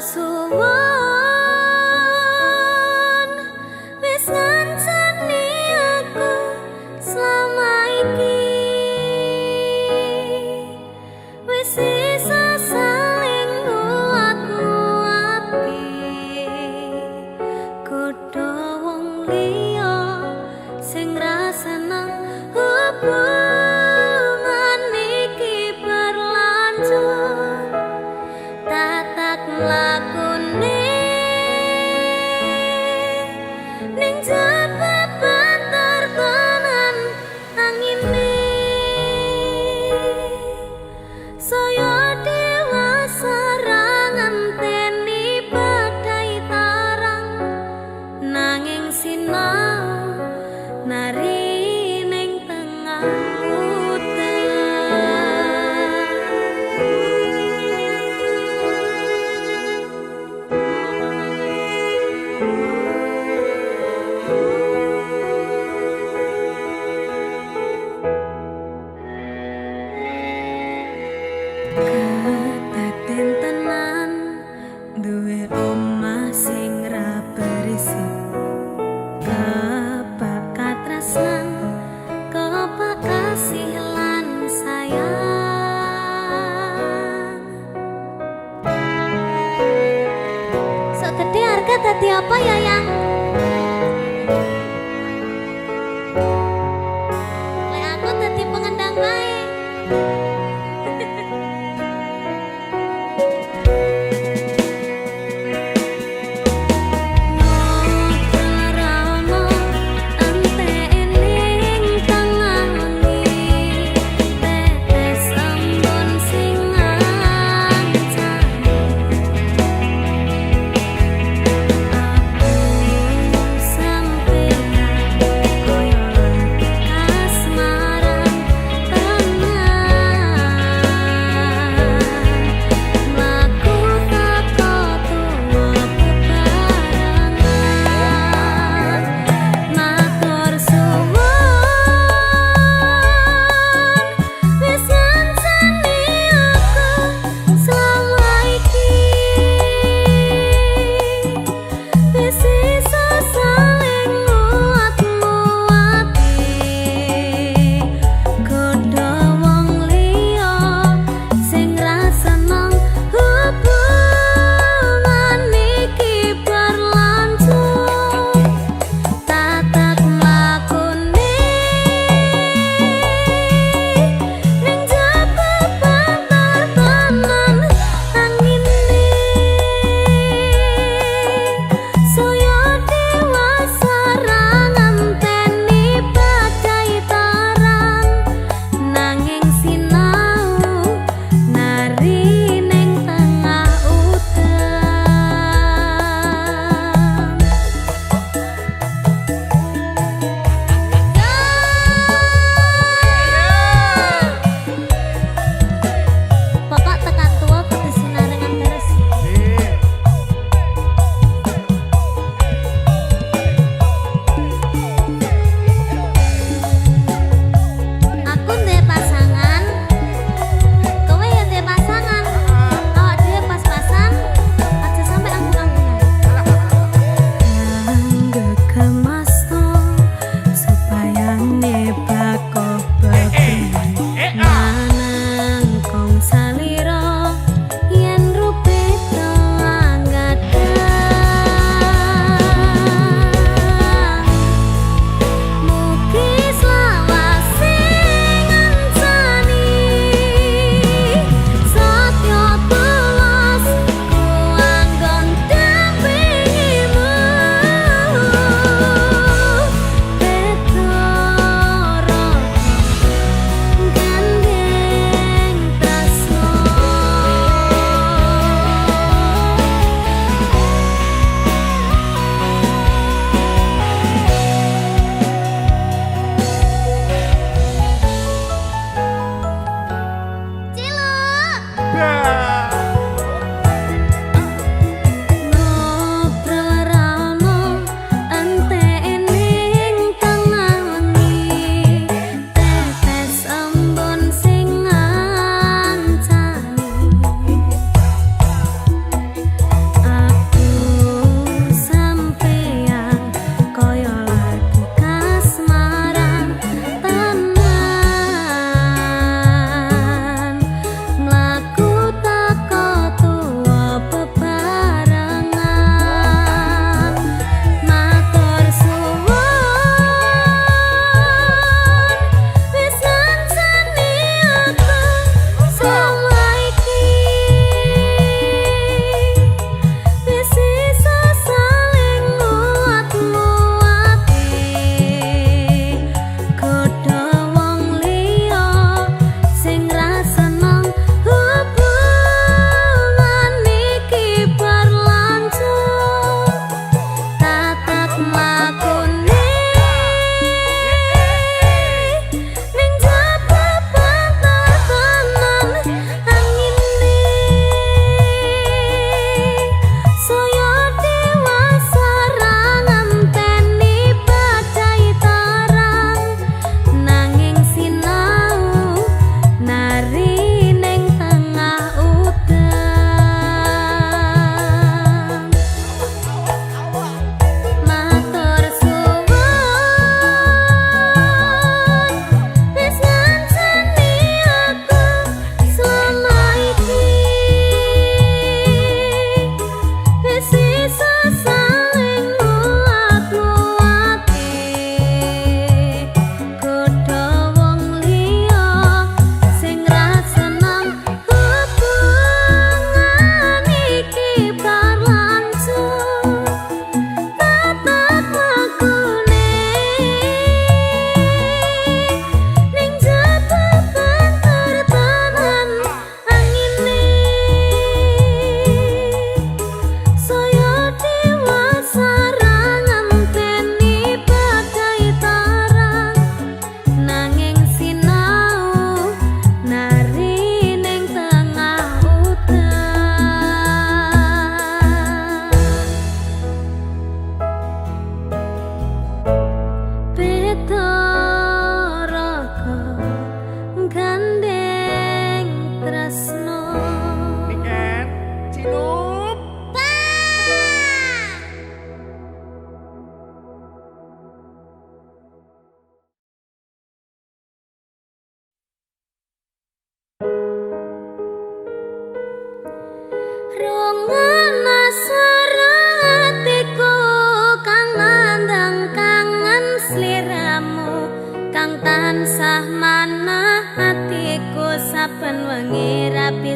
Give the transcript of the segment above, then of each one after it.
suwon wis ngancani aku selama iki wis isa saling nguat-nguati kudu wong liya sing rasane hubungan iki berlanjut tatak lakune ning jebaban tertenan angine saya dewasa ngenteni badai tarang nanging sinau nari ning tengah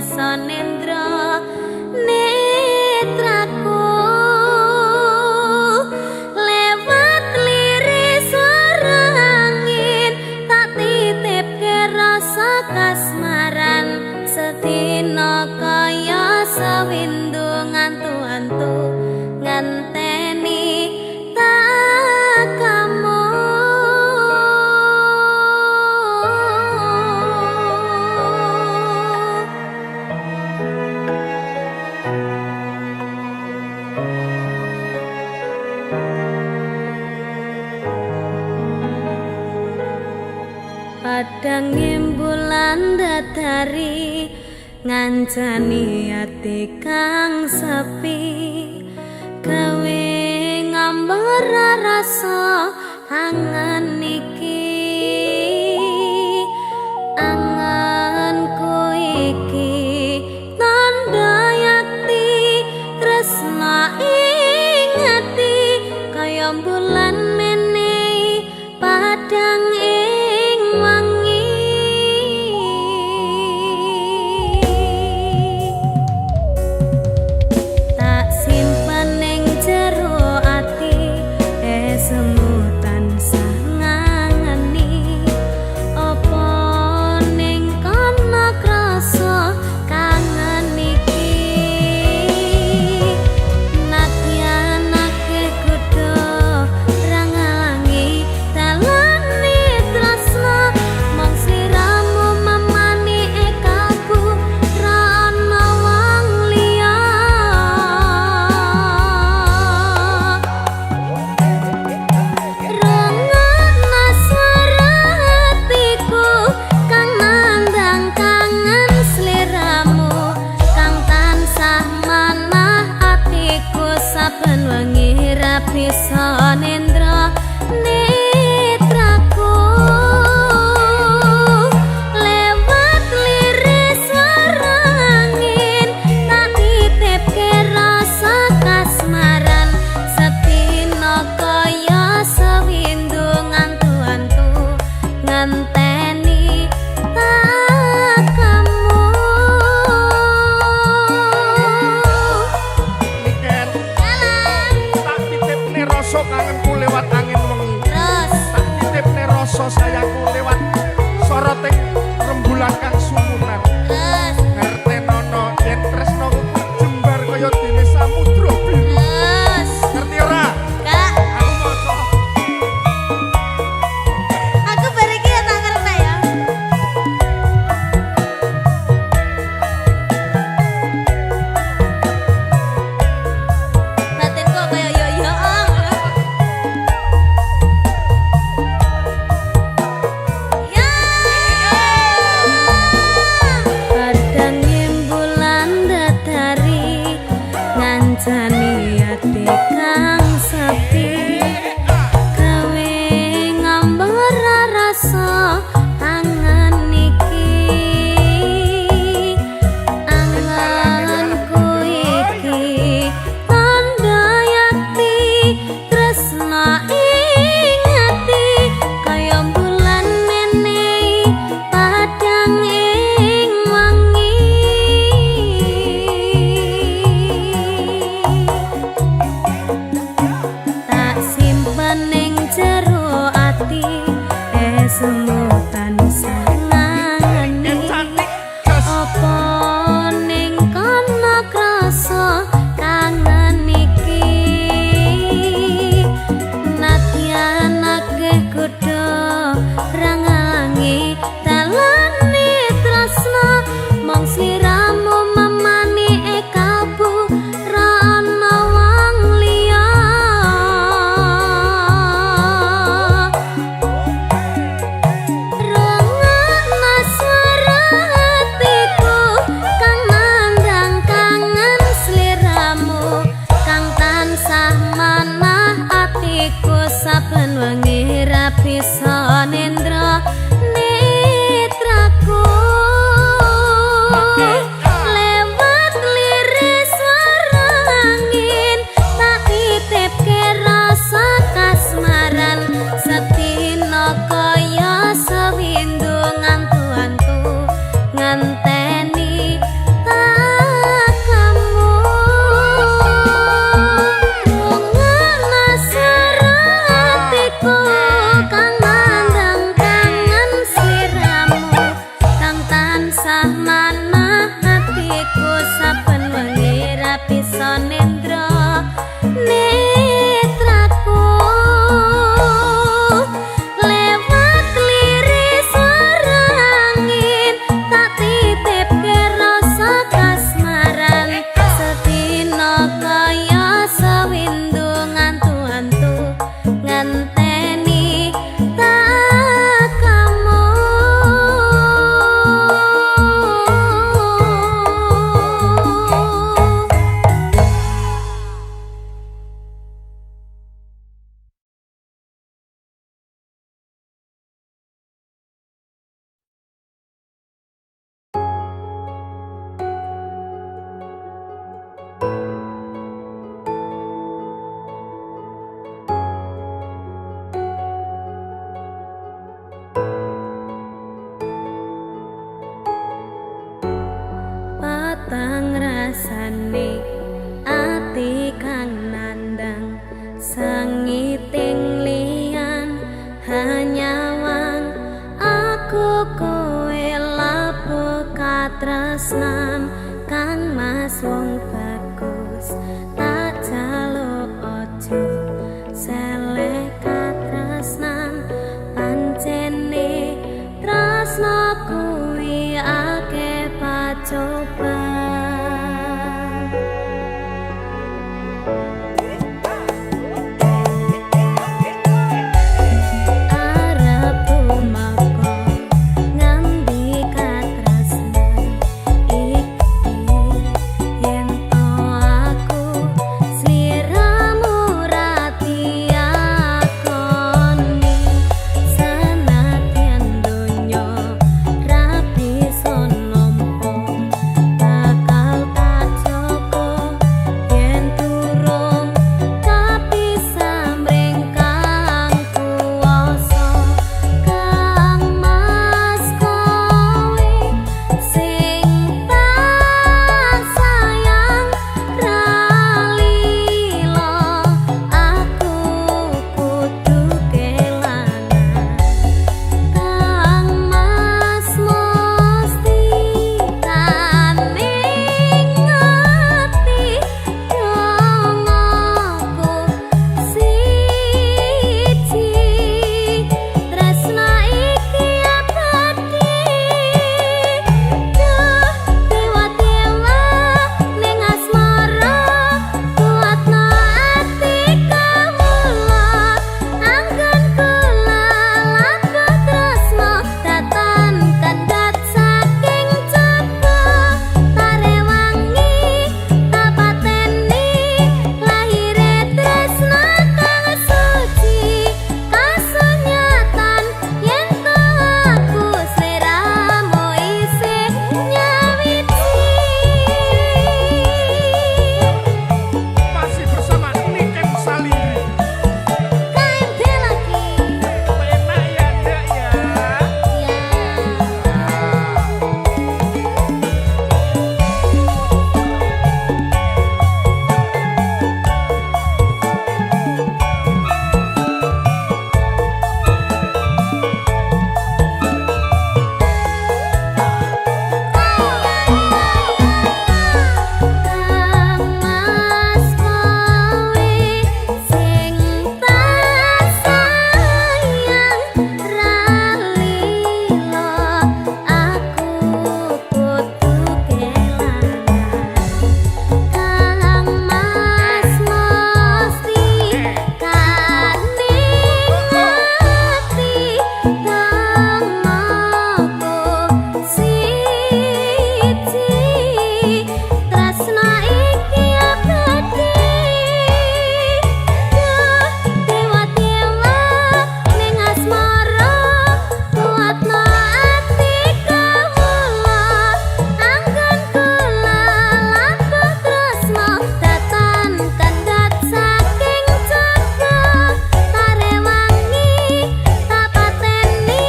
Sanendra netraku lewat liris suara angin tak titipke rasa kasmaran sedina kaya sawindu ngantu-antu ngenteni tak kamu. Padang bulan datari ngancani ati kang sepi gawe ngambar rasa angan iki anganku iki tanda yakti tresna ing ati kaya bulan menehi padang ing wangi tak simpen ning jero ati semutan sangangani apa ning kana krasa kangen iki nadyanake kudu rangalangi dalane tresna mong sliramu mamani ekaku ra ana wong liya rengana swara hatiku kang nandang kangen sliramu kang tansah manah atiku saben wengi ra bisa nendra netraku lewat liris suara angin tak titipke rasa kasmaran sedina kaya sewindu ngantu-antu ngenteni tak kamu. Niken tak titipne rasa kangenku lewat angin wengi Terus tak titipne rasa sayangku lewat soroting rembulan kang sumunan terus ngertenono yen tresnaku jembar kaya dene samudra biru terus ngerti ora Kak, aku maca aku bariki ya tak ngerti ya. Batinku kaya yo-yoong. Ya. Padang bulan datari ngancani ati kang sepi gawe ngambar rasa angan iki anganku iki tanda yakti tresna ing ati kaya bulan menehi padang ing wangi tak simpen ning jero ati semutan sangangani yen cantik jas apa ning kana krasa kangen iki nadyanake kudu rangalangi dalane tresna mong sliramu mamani ekaku ra ana wong liya rengana swara hatiku kang nandang kangen sliramu kang tansah manah atiku saben wengi ra bisa tresnan kang mas wong bagus tak jaluk ojo seleh katresnan pancene tresno kuwi akeh pacobaan. Arep tumakon ngambi katresnan iki yen to aku sliramu rati akoni senadyan donya rapi sonompo bakal tak joko yen turung tapi samring kang kuwasa kang mas kowe sing tak sayang ralilo aku kudu kelangan kang mas mesti taning ngati dong aku siji tresna iki abadi dewa-dewa ning asmara kuatna ati kawula anggen kula labuh tresna datan kandat saking jaba parewangi tapateni lahire tresna kang suci kasunyatan yen to aku sliramu isih nyawiti. Masih bersama Niken Saliri. KMD lagi Enak ya, Dek ya. ya. Kang mas kowe sing tak sayang ralilo aku kudu kelangan kang mas mesti taning ngati dong aku siji tresna iki abadi dewa-dewa ning asmara kuatna ati kawula anggen kula labuh tresna datan kandat saking jaba parewangi tapateni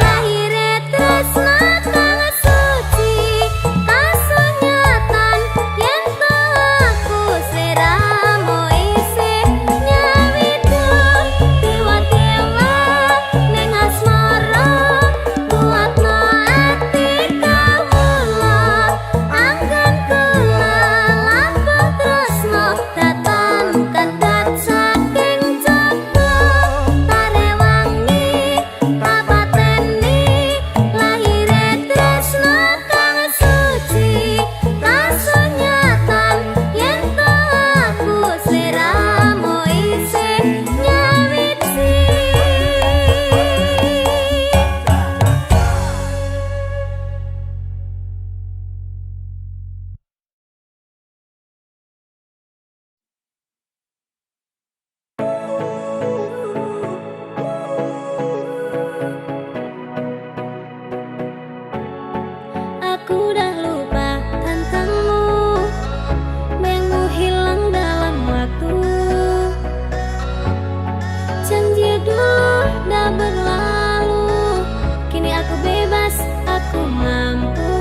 lahire tresna kang suci kasunyatan yen to aku sliramu isih nyawiti dewa-dewa ning asmara kuatna ati kawula anggen kula labuh tresna datan kandat saking jaba parewangi tapateni lahire tresna kang suci kasunyatan yen to aku sliramu isih nyawiti. Aku dah lupa tentangmu, mengmu hilang dalam waktu. Janji dulu dah berlalu, kini aku bebas, aku mampu.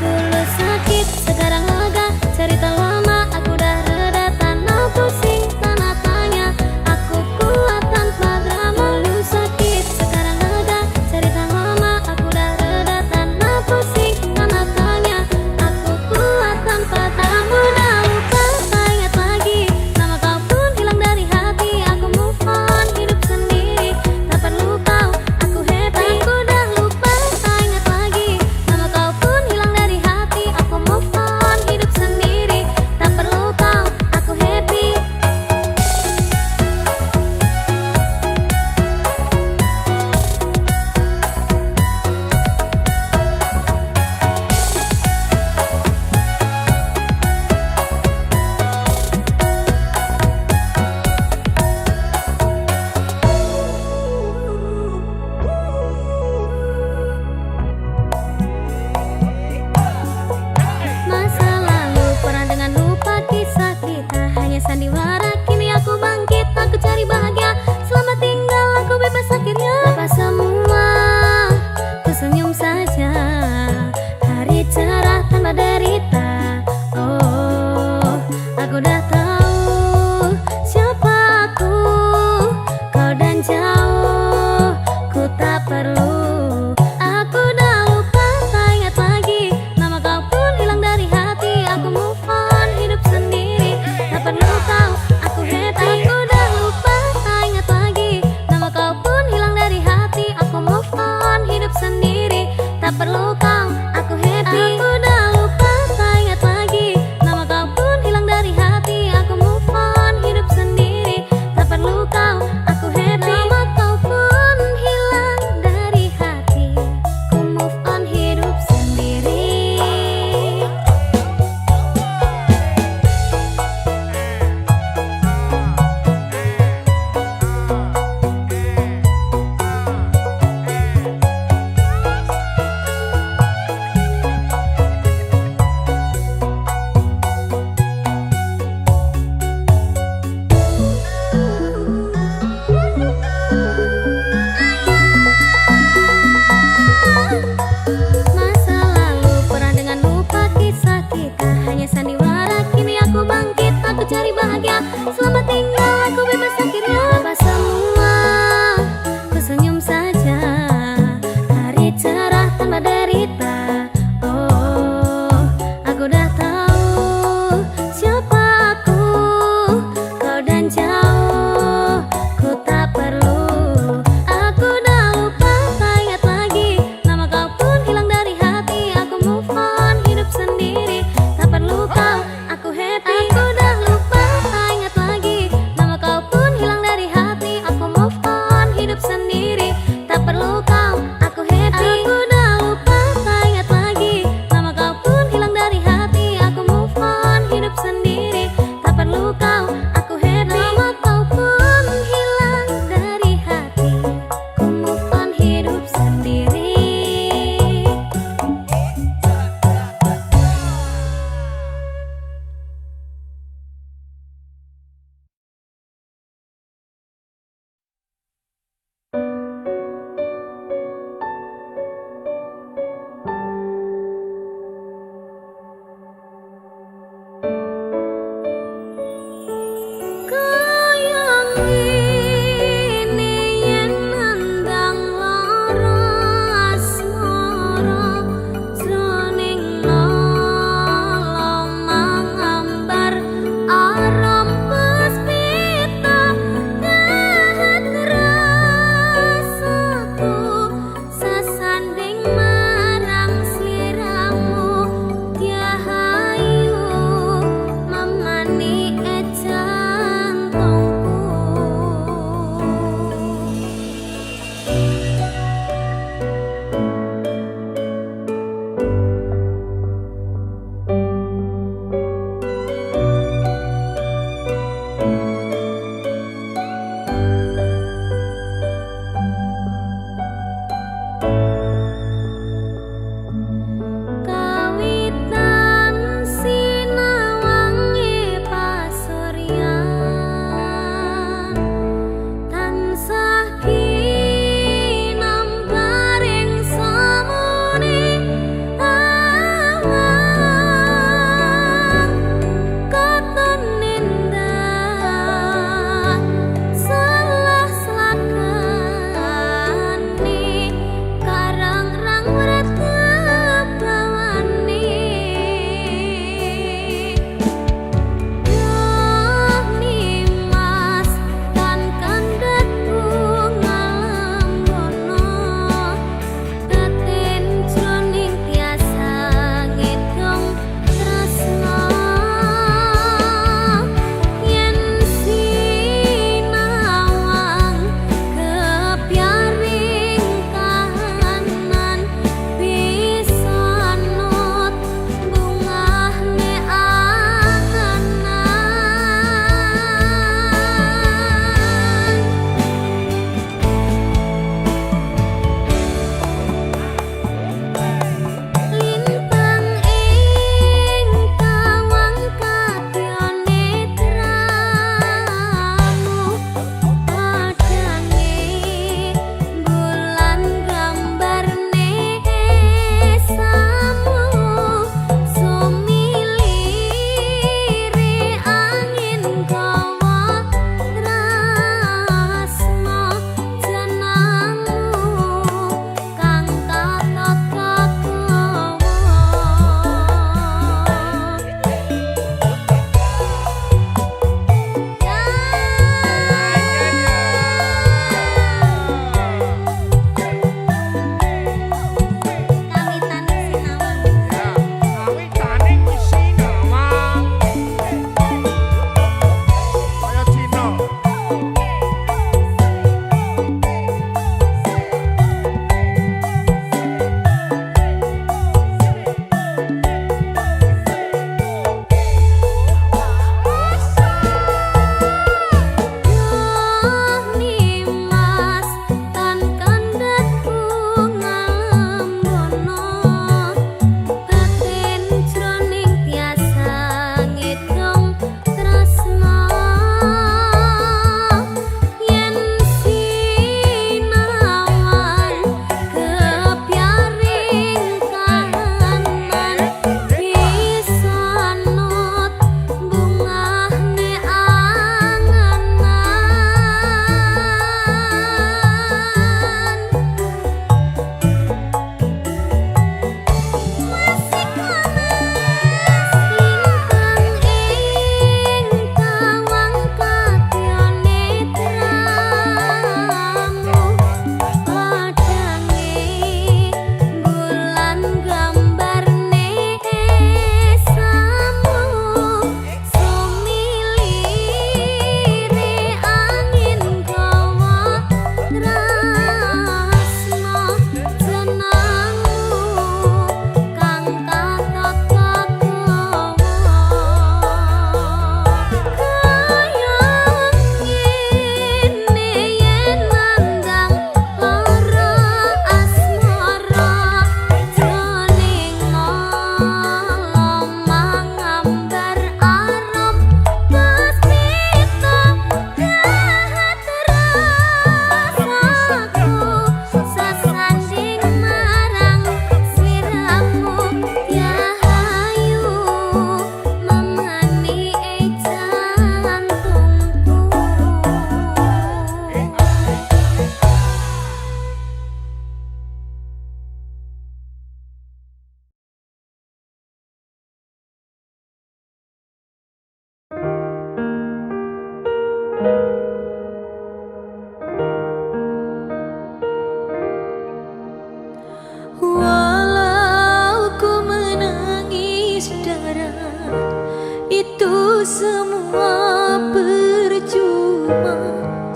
Dulu sakit, sekarang lega, cerita lama aku dah reda, tanah pusing, tanah tanya, aku kuat tanpa drama. Dulu sakit, sekarang lega, cerita lama aku dah reda, tanah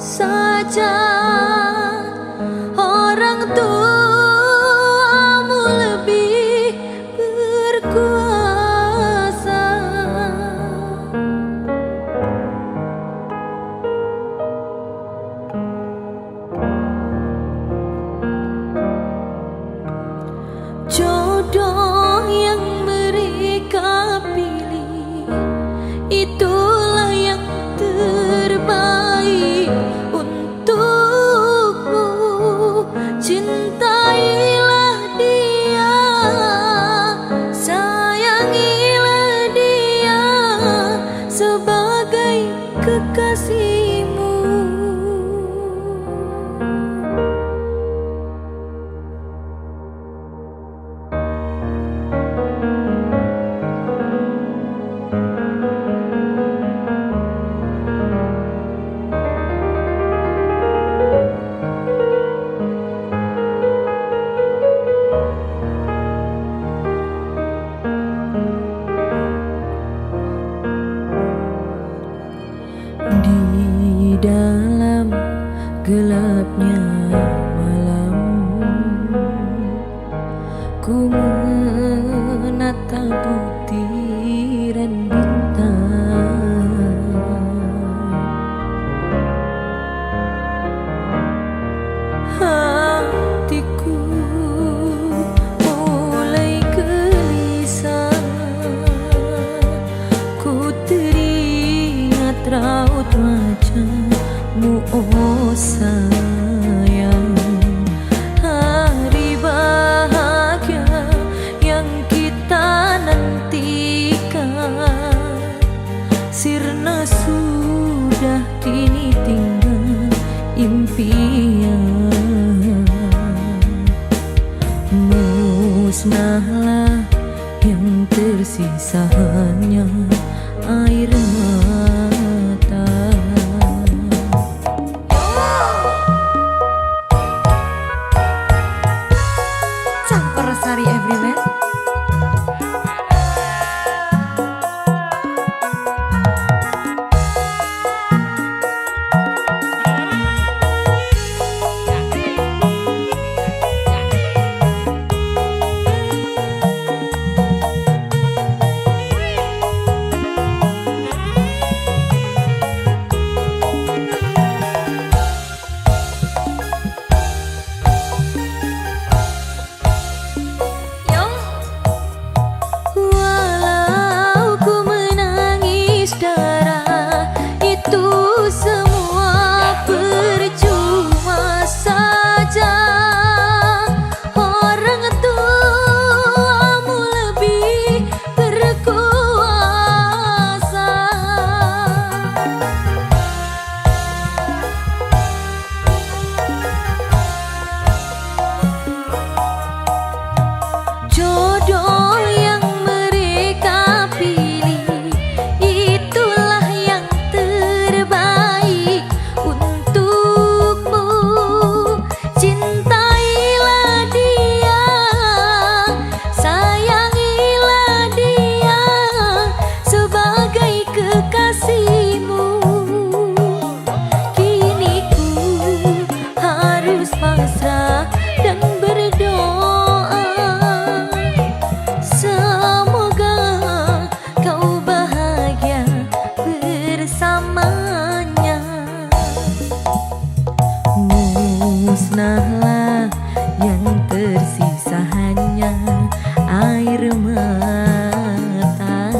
saja orang tuamu lebih berkuasa. Jodoh yang mereka pilih itulah yang terbaik untukmu. Cintailah dia, sayangilah dia sebagai kekasihmu. Di dalam gelapnya malam, ku menatap butiran bintang. Hatiku mulai gelisah, ku teringat raut wajahmu, oh sayang. Hari bahagia yang kita nantikan sirna sudah kini tinggal impian. Musnahlah yang tersisa hanya air mata. Campur sari everywhere. Musnahlah yang tersisa hanya air mata.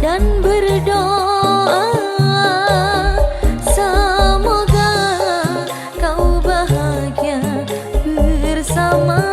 dan berdoa, semoga kau bahagia bersamanya.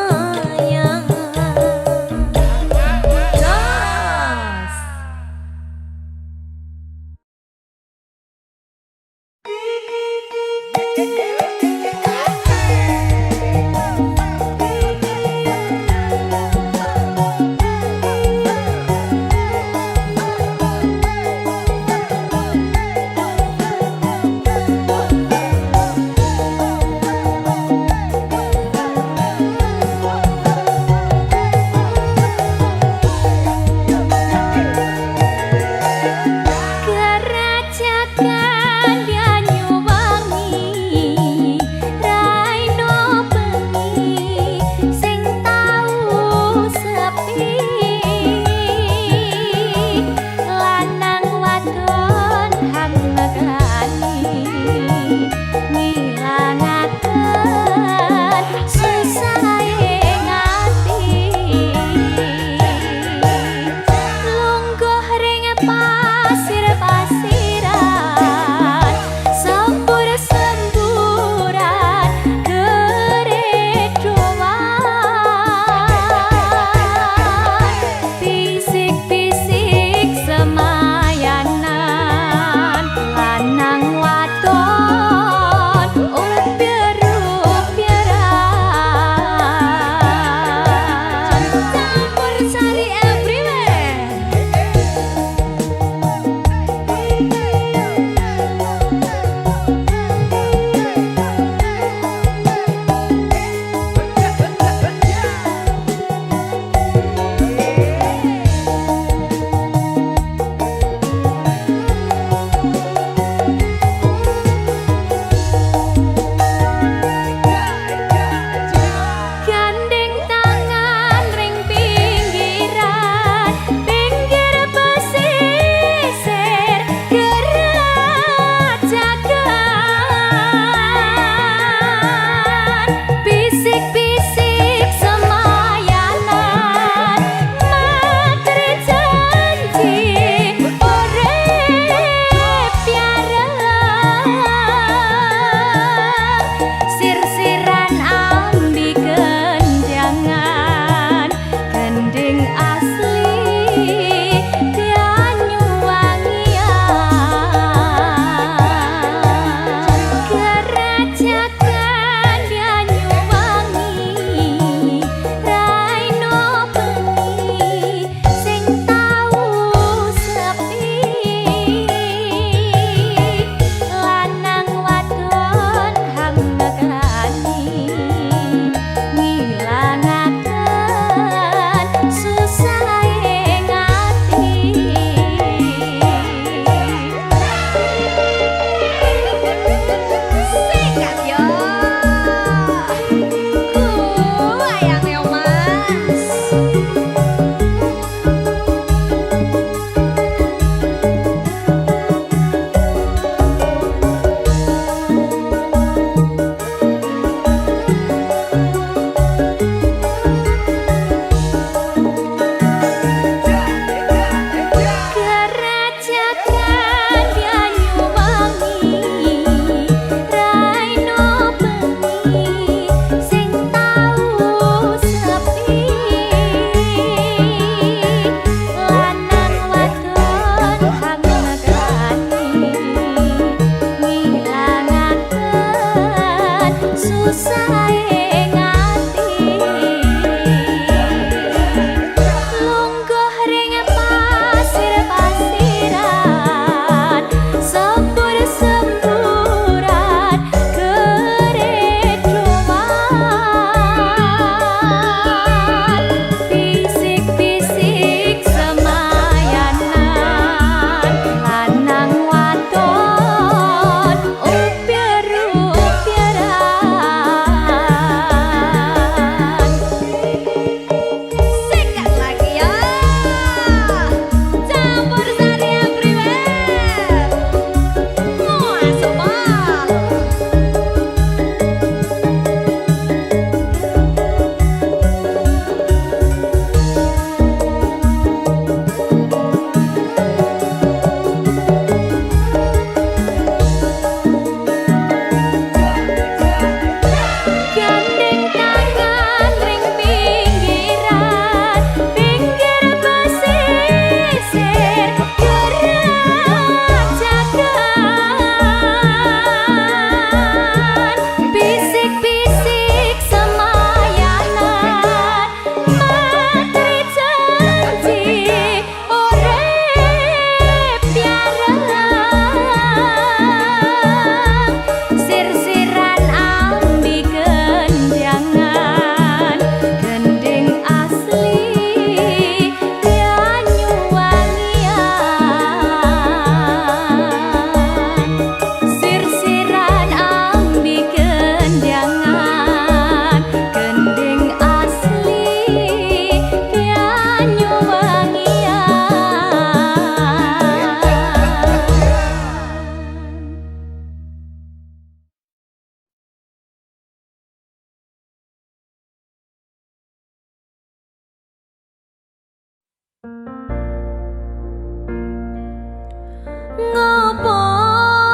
Ngopo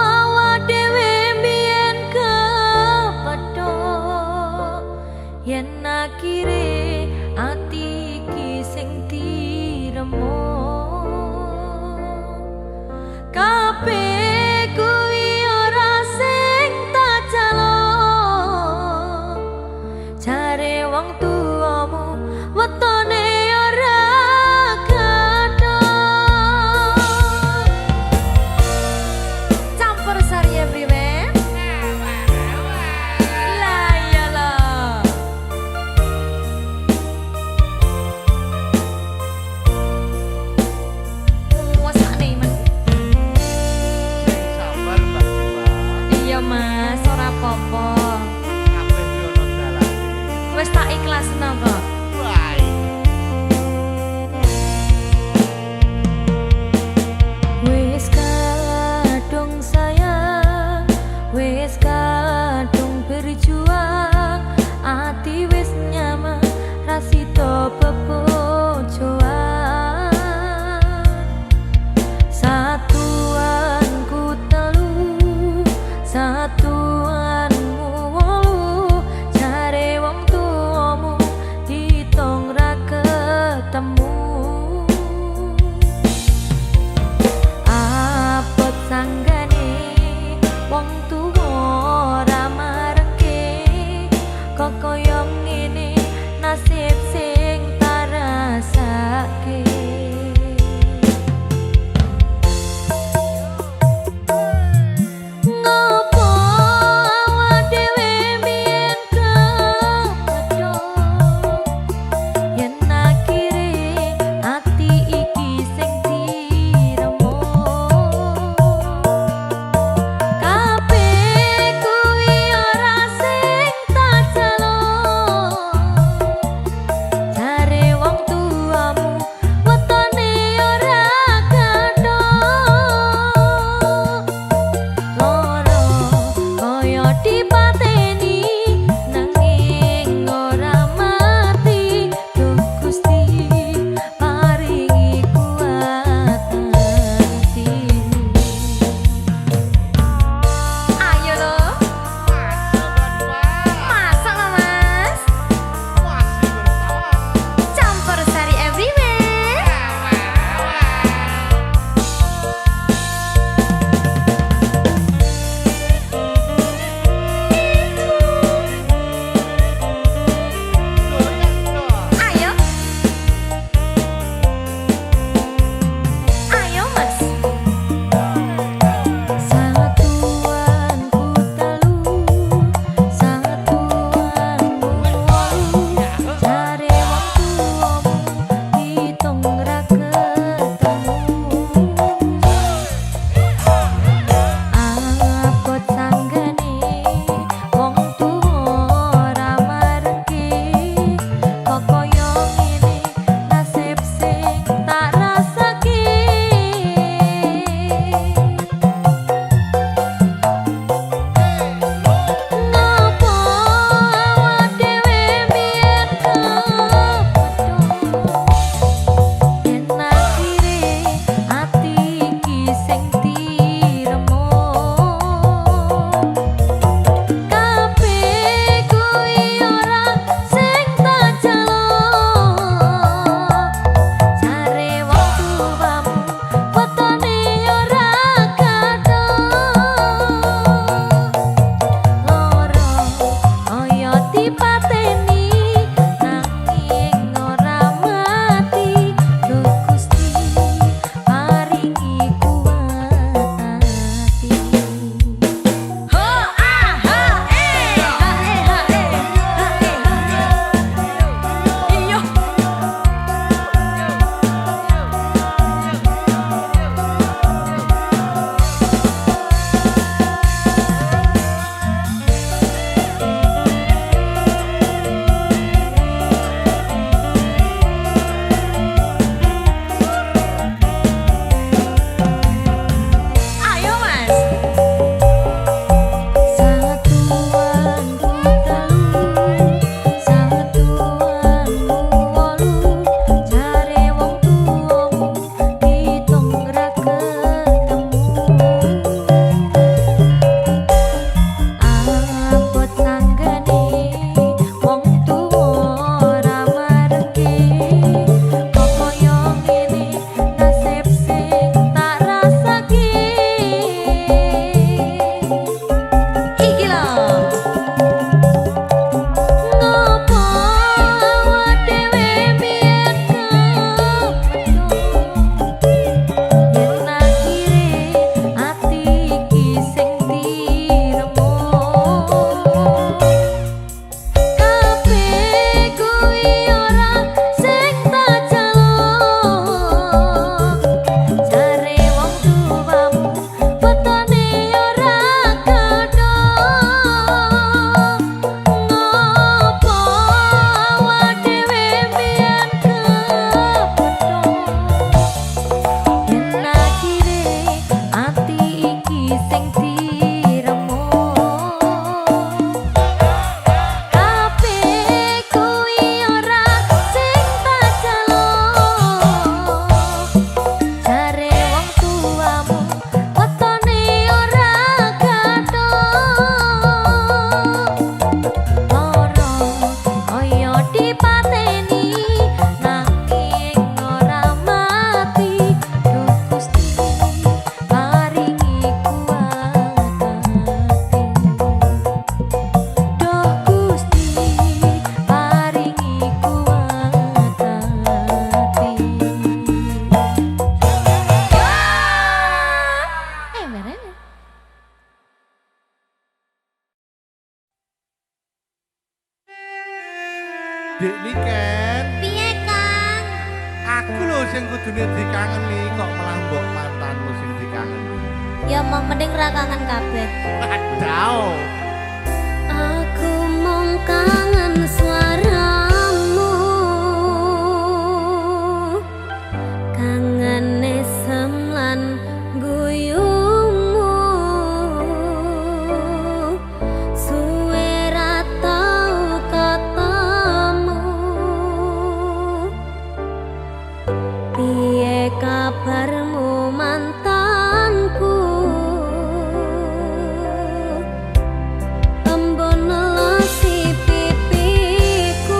awak dhewe mbiyen kepethuk yen akhire ati iki sing diremuk kabeh kuwi ora sing tak jaluk jare wong tuamu wetone ora kadang Dek Niken. Piye, Kang? Aku lho sing kudune dikangeni kok malah mbok mantanmu sing dikangeni. Ya mau mending ra kangen kabeh. Wadaw. Aku mung kangen suaramu, kangen esem lan guyumu, suwe ra tau ketemu. Piye kabarmu mantanku? Embun nelasi pipiku,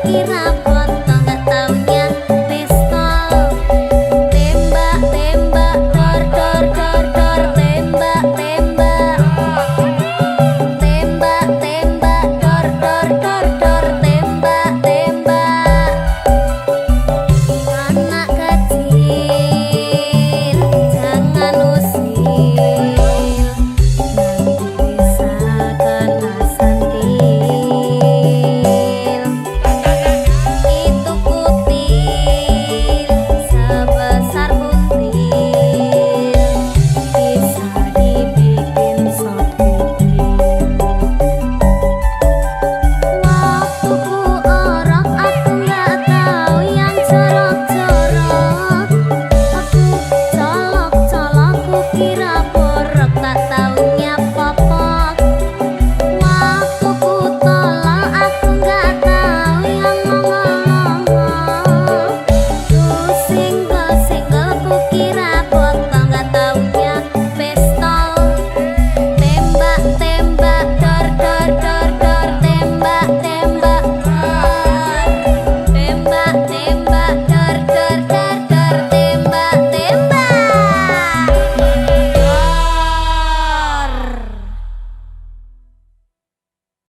kira